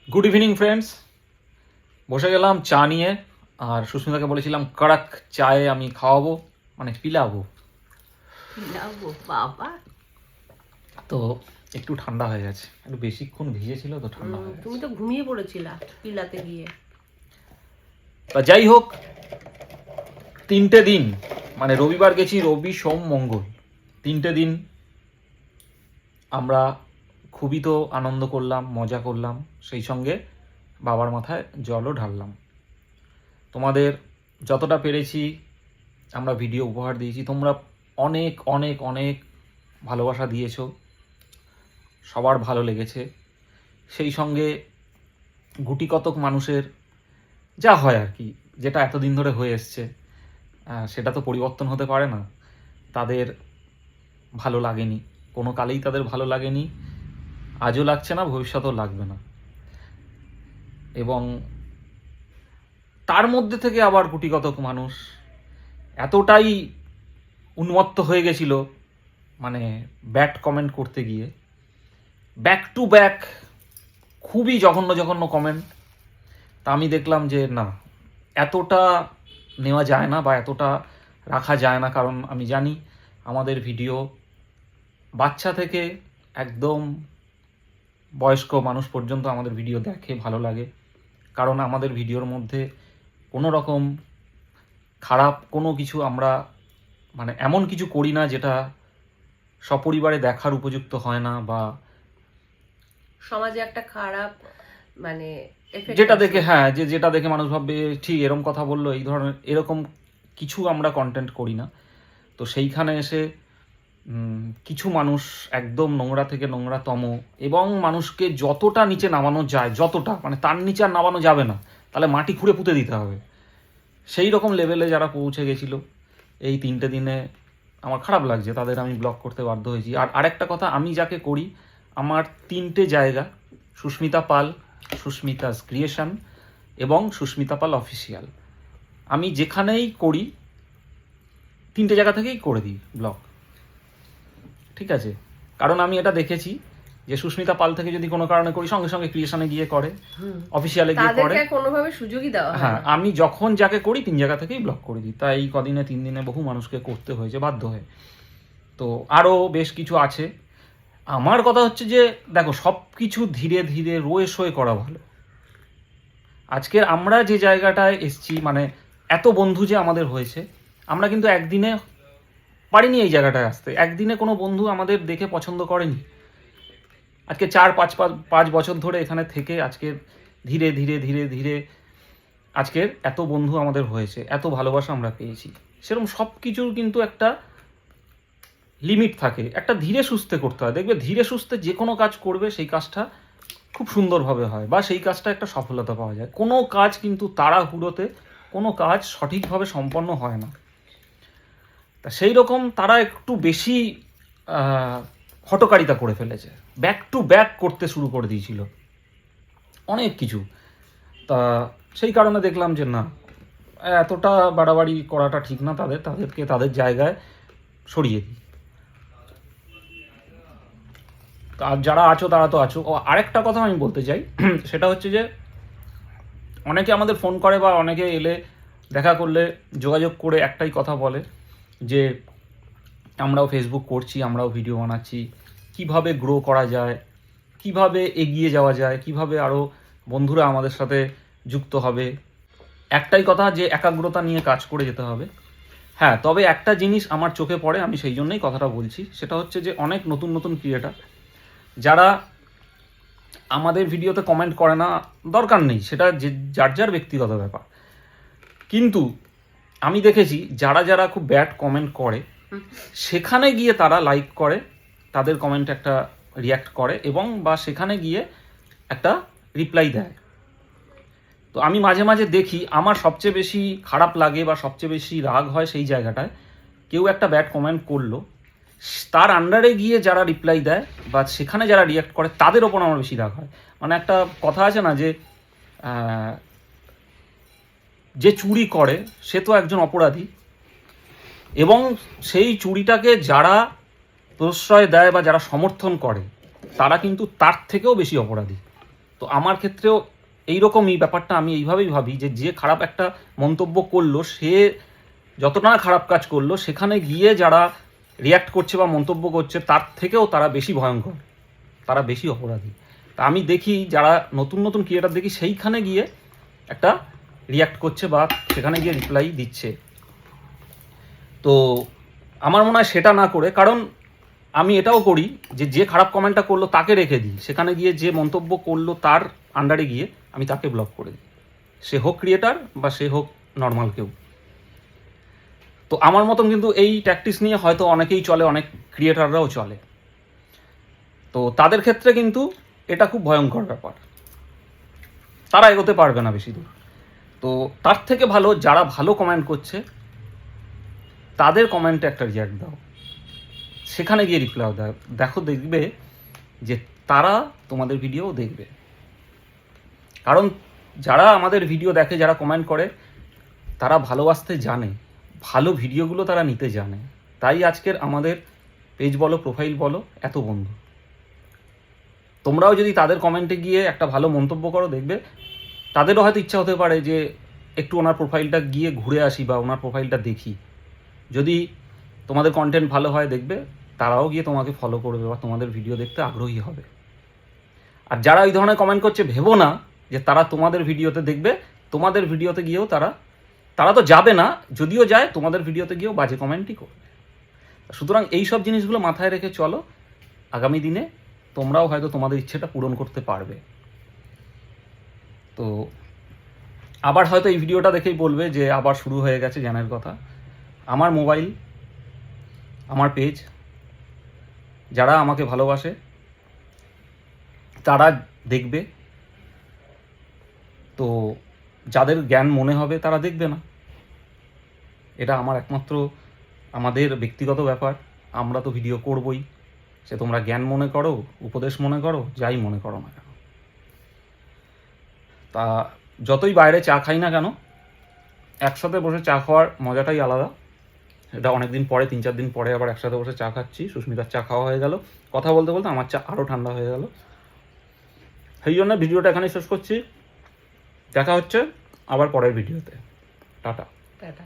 Good evening friends. বসে গেলাম চা নিয়ে, আর সুস্মিতাকে বলেছিলাম কড়ক চায়ে আমি খাওয়াবো, মানে পিলাবো। বাবা, তো একটু ঠান্ডা হয়ে গেছে, একটু বেশিক্ষণ ভিজেছিল তো ঠান্ডা হয়ে গেছে। তুমি তো ঘুমিয়ে পড়েছিলা পিলাতে গিয়ে। তা যাই হোক, 3টে দিন, মানে রবিবার গেছি, রবি সোম মঙ্গল, 3টে দিন আমরা খুবই তো আনন্দ করলাম, মজা করলাম, সেই সঙ্গে বাবার মাথায় জলও ঢাললাম। তোমাদের যতটা পেরেছি আমরা ভিডিও উপহার দিয়েছি, তোমরা অনেক অনেক অনেক ভালোবাসা দিয়েছো, সবার ভালো লেগেছে। সেই সঙ্গে গুটি কতক মানুষের যা হয় আর কি, যেটা এতদিন ধরে হয়ে এসছে, সেটা তো পরিবর্তন হতে পারে না। তাদের ভালো লাগেনি, কোনো কালেই তাদের ভালো লাগেনি, আজও লাগছে না, ভবিষ্যতেও লাগবে না। এবং তার মধ্যে থেকে আবার গুটি কতক মানুষ এতটাই উন্মত্ত হয়ে গেছিল, মানে ব্যাড কমেন্ট করতে গিয়ে, ব্যাক টু ব্যাক খুবই জঘন্য জঘন্য কমেন্ট। তা আমি দেখলাম যে না, এতটা নেওয়া যায় না বা এতটা রাখা যায় না, কারণ আমি জানি আমাদের ভিডিও বাচ্চা থেকে একদম বয়স্ক মানুষ পর্যন্ত আমাদের ভিডিও দেখে, ভালো লাগে। কারণ আমাদের ভিডিওর মধ্যে কোনো রকম খারাপ কোনো কিছু আমরা, মানে এমন কিছু করি না যেটা সপরিবারে দেখার উপযুক্ত হয় না, বা সমাজে একটা খারাপ মানে যেটা দেখে, হ্যাঁ, যেটা দেখে মানুষ ভাববে ঠিক এরকম কথা বললো, এই ধরনের এরকম কিছু আমরা কন্টেন্ট করি না। তো সেইখানে এসে কিছু মানুষ একদম নোংরা থেকে নোংরাতম, এবং মানুষকে যতটা নিচে নামানো যায়, যতটা মানে তার নিচে আর নামানো যাবে না, তাহলে মাটি খুঁড়ে পুঁতে দিতে হবে, সেই রকম লেভেলে যারা পৌঁছে গেছিলো, এই 3টে দিনে আমার খারাপ লাগছে, তাদের আমি ব্লক করতে বাধ্য হয়েছি। আর আরেকটা কথা, আমি যাকে করি, আমার 3টে জায়গা, সুস্মিতা পাল, সুস্মিতাস ক্রিয়েশন এবং সুস্মিতা পাল অফিসিয়াল, আমি যেখানেই করি 3টে জায়গা থেকেই করে দিই ব্লগ, ঠিক আছে? কারণ আমি এটা দেখেছি যে সুস্মিতা পাল থেকে যদি কোনো কারণে করি, সঙ্গে সঙ্গে ক্রিয়েশনে গিয়ে করে, অফিসিয়ালে গিয়ে করে, তাদেরকে কোনোভাবে সুযোগই দেওয়া হয় হ্যাঁ। না। আমি যখন যাকে করি 3 জায়গা থেকেই ব্লক করে দিই, তাই এই কদিনে 3 দিনে বহু মানুষকে করতে হয়েছে বাধ্য হয়ে। তো আরও বেশ কিছু আছে। আমার কথা হচ্ছে যে দেখো, সব কিছু ধীরে ধীরে রয়ে সয়ে করা ভালো। আজকে আমরা যে জায়গাটায় এসছি, মানে এত বন্ধু যে আমাদের হয়েছে, আমরা কিন্তু একদিনে পারিনি এই জায়গাটায় আসতে। একদিনে কোনো বন্ধু আমাদের দেখে পছন্দ করেনি। আজকে 4-5 বছর ধরে এখানে থেকে আজকে ধীরে ধীরে ধীরে ধীরে আজকের এত বন্ধু আমাদের হয়েছে, এত ভালোবাসা আমরা পেয়েছি। সেরকম সব কিছুর কিন্তু একটা লিমিট থাকে, একটা ধীরে সুস্থে করতে হয়। দেখবে ধীরে সুস্থে যে কোনো কাজ করবে, সেই কাজটা খুব সুন্দরভাবে হয়, বা সেই কাজটা একটা সফলতা পাওয়া যায়। কোনো কাজ কিন্তু তাড়াহুড়োতে কোনো কাজ সঠিকভাবে সম্পন্ন হয় না। তা সেই রকম তারা একটু বেশি হঠকারিতা করে ফেলেছে, ব্যাক টু ব্যাক করতে শুরু করে দিয়েছিল অনেক কিছু। তা সেই কারণে দেখলাম যে না, এতটা বাড়াবাড়ি করাটা ঠিক না, তাদেরকে তাদের জায়গায় সরিয়ে দিই। আর যারা আছো তারা তো আছো। ও আরেকটা কথা আমি বলতে চাই, সেটা হচ্ছে যে অনেকে আমাদের ফোন করে বা অনেকে এলে দেখা করলে যোগাযোগ করে একটাই কথা বলে যে আমরাও ফেসবুক করছি, আমরাও ভিডিও বানাচ্ছি, কিভাবে গ্রো করা যায়, কিভাবে এগিয়ে যাওয়া যায়, কিভাবে আরও বন্ধুরা আমাদের সাথে যুক্ত হবে। একটাই কথা, যে একাগ্রতা নিয়ে কাজ করে যেতে হবে। হ্যাঁ, তবে একটা জিনিস আমার চোখে পড়ে, আমি সেই জন্যই কথাটা বলছি, সেটা হচ্ছে যে অনেক নতুন নতুন ক্রিয়েটার যারা আমাদের ভিডিওতে কমেন্ট করে না, দরকার নেই, সেটা যে যার যার ব্যক্তিগত ব্যাপার। কিন্তু আমি দেখেছি যারা যারা খুব ব্যাড কমেন্ট করে, সেখানে গিয়ে তারা লাইক করে, তাদের কমেন্ট একটা রিয়্যাক্ট করে, এবং বা সেখানে গিয়ে একটা রিপ্লাই দেয়। তো আমি মাঝে মাঝে দেখি, আমার সবচেয়ে বেশি খারাপ লাগে বা সবচেয়ে বেশি রাগ হয় সেই জায়গাটায়, কেউ একটা ব্যাড কমেন্ট করলো, তার আন্ডারে গিয়ে যারা রিপ্লাই দেয় বা সেখানে যারা রিয়্যাক্ট করে, তাদের ওপর আমার বেশি রাগ হয়। মানে একটা কথা আছে না যে যে চুরি করে সে তো একজন অপরাধী, এবং সেই চুরিটাকে যারা প্রশ্রয় দেয় বা যারা সমর্থন করে, তারা কিন্তু তার থেকেও বেশি অপরাধী। তো আমার ক্ষেত্রেও এইরকমই ব্যাপারটা, আমি এইভাবেই ভাবি যে খারাপ একটা মন্তব্য করলো, সে যতটা না খারাপ কাজ করলো, সেখানে গিয়ে যারা রিয়্যাক্ট করছে বা মন্তব্য করছে তার থেকেও তারা বেশি ভয়ঙ্কর, তারা বেশি অপরাধী। তা আমি দেখি যারা নতুন নতুন ক্রিয়েটার দেখি সেইখানে গিয়ে একটা রিয়্যাক্ট করছে বা সেখানে গিয়ে রিপ্লাই দিচ্ছে। তো আমার মনে হয় সেটা না করে, কারণ আমি এটাও করি যে খারাপ কমেন্টটা করলো তাকে রেখে দিই, সেখানে গিয়ে যে মন্তব্য করলো তার আন্ডারে গিয়ে আমি তাকে ব্লক করে দিই, সে হোক ক্রিয়েটার বা সে হোক নর্মাল কেউ। তো আমার মতন কিন্তু এই ট্যাকটিক্স নিয়ে হয়তো অনেকেই চলে, অনেক ক্রিয়েটাররাও চলে। তো তাদের ক্ষেত্রে কিন্তু এটা খুব ভয়ঙ্কর ব্যাপার, তারা এগোতে পারবে না বেশি দূর। তো তার থেকে ভালো যারা ভালো কমেন্ট করছে তাদের কমেন্টে একটা রিয়াক্ট দাও, সেখানে গিয়ে রিপ্লাই দাও, দেখো দেখবে যে তারা তোমাদের ভিডিও দেখবে। কারণ যারা আমাদের ভিডিও দেখে, যারা কমেন্ট করে, তারা ভালোবাসতে জানে, ভালো ভিডিওগুলো তারা নিতে জানে। তাই আজকের আমাদের পেজ বলো, প্রোফাইল বলো, এত বন্ধু। তোমরাও যদি তাদের কমেন্টে গিয়ে একটা ভালো মন্তব্য করো, দেখবে তাদেরও হয়তো ইচ্ছা হতে পারে যে একটু ওনার প্রোফাইলটা গিয়ে ঘুরে আসি বা ওনার প্রোফাইলটা দেখি। যদি তোমাদের কন্টেন্ট ভালো হয়, দেখবে তারাও গিয়ে তোমাকে ফলো করবে বা তোমাদের ভিডিও দেখতে আগ্রহী হবে। আর যারা ওই ধরনের কমেন্ট করছে, ভেবো না যে তারা তোমাদের ভিডিওতে দেখবে, তোমাদের ভিডিওতে গিয়েও তারা তো যাবে না, যদিও যায় তোমাদের ভিডিওতে গিয়েও বাজে কমেন্টই করবে। সুতরাং এই সব জিনিসগুলো মাথায় রেখে চলো, আগামী দিনে তোমরাও হয়তো তোমাদের ইচ্ছেটা পূরণ করতে পারবে। তো আবার হয়তো এই ভিডিওটা দেখেই বলবে যে আবার শুরু হয়ে গেছে জ্ঞানের কথা। আমার মোবাইল, আমার পেজ, যারা আমাকে ভালোবাসে তারা দেখবে, তো যাদের জ্ঞান মনে হবে তারা দেখবে না। এটা আমার একমাত্র আমাদের ব্যক্তিগত ব্যাপার। আমরা তো ভিডিও করবই, সে তোমরা জ্ঞান মনে করো, উপদেশ মনে করো, যাই মনে করো না কেন। তা যতই বাইরে চা খাই না কেন, একসাথে বসে চা খাওয়ার মজাটাই আলাদা। এটা অনেকদিন পরে, 3-4 দিন পরে আবার একসাথে বসে চা খাচ্ছি। সুস্মিতার চা খাওয়া হয়ে গেল, কথা বলতে বলতে আমার চা আরও ঠান্ডা হয়ে গেল। সেই জন্য ভিডিওটা এখানেই শেষ করছি। দেখা হচ্ছে আবার পরের ভিডিওতে। টাটা। টাটা।